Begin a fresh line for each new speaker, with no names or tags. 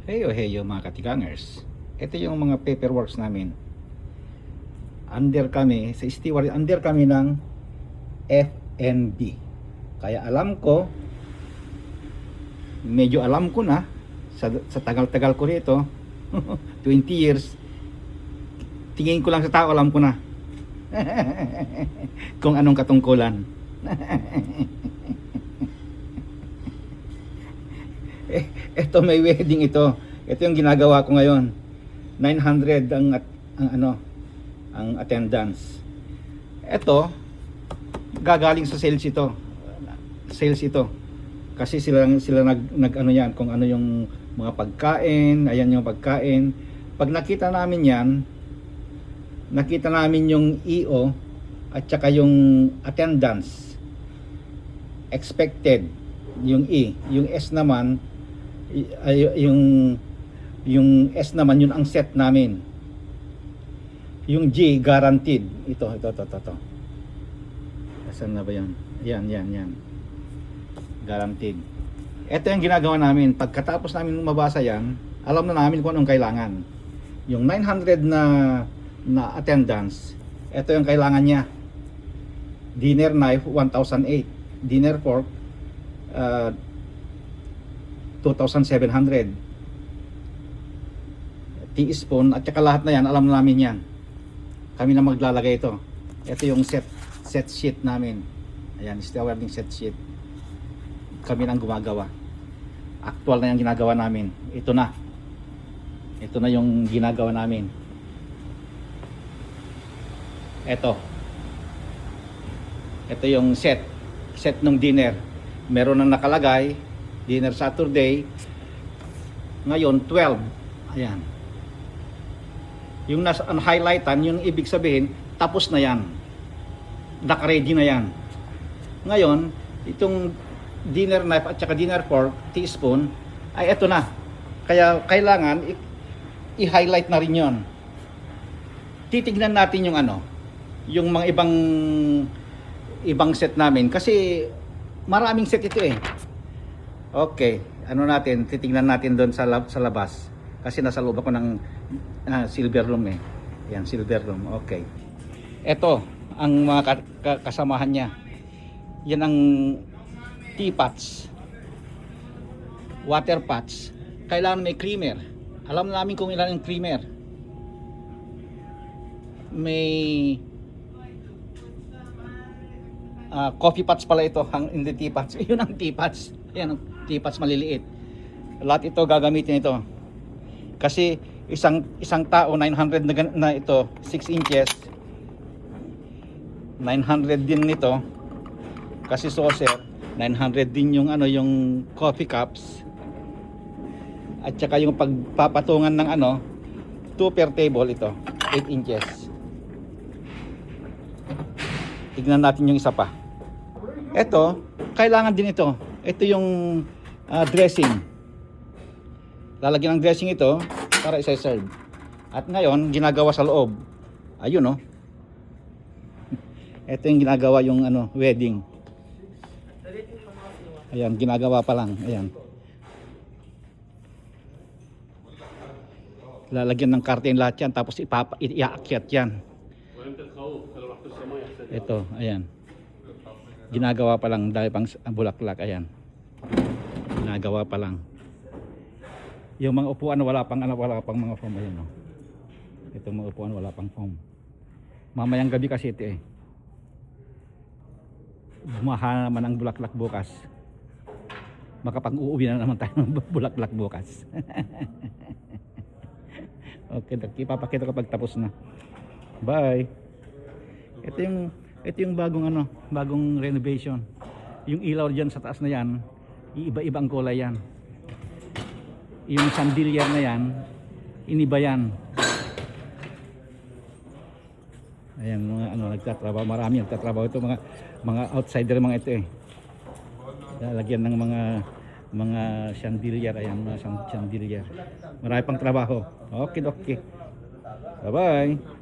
Heyo mga katigangers. Ito yung mga paperworks namin. Under kami, sa steward, under kami ng FNB. Kaya alam ko, medyo alam ko na, sa tagal-tagal ko rito, 20 years, tingin ko lang sa tao, alam ko na. Kung anong katungkulan. Ito may wedding ito. Ito yung ginagawa ko ngayon. 900 ang attendance. Ito gagaling sa sales ito. Sales ito. Kasi sila nag ano yan, kung ano yung mga pagkain, ayan yung pagkain. Pag nakita namin yan, nakita namin yung EO at saka yung attendance expected, yung E, yung S naman yung S naman yun ang set namin. Yung G guaranteed. Ito. Asan na ba yan? Yan. Guaranteed. Ito yung ginagawa namin. Pagkatapos namin mabasa yan, alam na namin kung anong kailangan. Yung 900 na attendance, ito yung kailangan niya. Dinner knife 1,008. Dinner fork 2,700. Teaspoon at saka lahat na yan, alam na namin yan. Kami na maglalagay ito. Ito yung set sheet namin. Ayan, stewarding set sheet. Kami nang gumagawa. Actual na yung ginagawa namin. Ito na yung ginagawa namin. Ito yung set ng dinner. Meron nang nakalagay dinner Saturday, ngayon 12. Ayan, yung nasa highlightan, yung ibig sabihin tapos na yan, naka-ready na yan. Ngayon itong dinner knife at saka dinner fork, teaspoon, ay eto na. Kaya kailangan i-highlight na rin yon. Titignan natin yung yung mga ibang set namin kasi maraming set ito eh. Okay, titingnan natin doon sa labas kasi nasa loob ako ng silver room eh. Yan, silver room. Okay. Ito ang mga kasamahan niya. Yan ang teapots, water pots. Kailangan may creamer. Alam namin kung ilan ang creamer. May coffee pots pala ito, hindi teapots. Yun ang teapots. Ayan ang teapots maliliit. Lahat ito gagamitin ito. Kasi isang tao 900 na ito, 6 inches. 900 din nito. Kasi saucer, 900 din yung yung coffee cups. At saka yung pagpapatungan ng 2 per table ito, 8 inches. Tignan natin yung isa pa. Ito, kailangan din ito. Ito yung dressing. Lalagyan ng dressing ito para isa-serve. At ngayon, ginagawa sa loob. Ayun Ito yung ginagawa yung wedding. Ayan, ginagawa pa lang. Ayan. Lalagyan ng curtain lahat yan, tapos iaakyat yan. Ito, ayan. Ginagawa pa lang, dahil pang bulaklak, ayan. Ginagawa pa lang. Yung mga upuan wala pang mga foam, ayan Itong mga upuan wala pang foam. Mamayang gabi kasi ito eh. Bumaha naman ang bulaklak bukas. Makapag-uuwi na naman tayo ng bulaklak bukas. Okay, ipapakita ko pag tapos na. Bye. Ito yung bagong renovation. Yung ilaw diyan sa taas na yan, iiba-iba ang kulay yan. Yung chandelier na yan, iniba yan. Ayan, mga nagtatrabaho, marami nagtatrabaho ito, mga outsider mga ito eh. Lalagyan ng mga chandelier, ayan, mga chandelier. Marami pang trabaho. Okay. Bye-bye.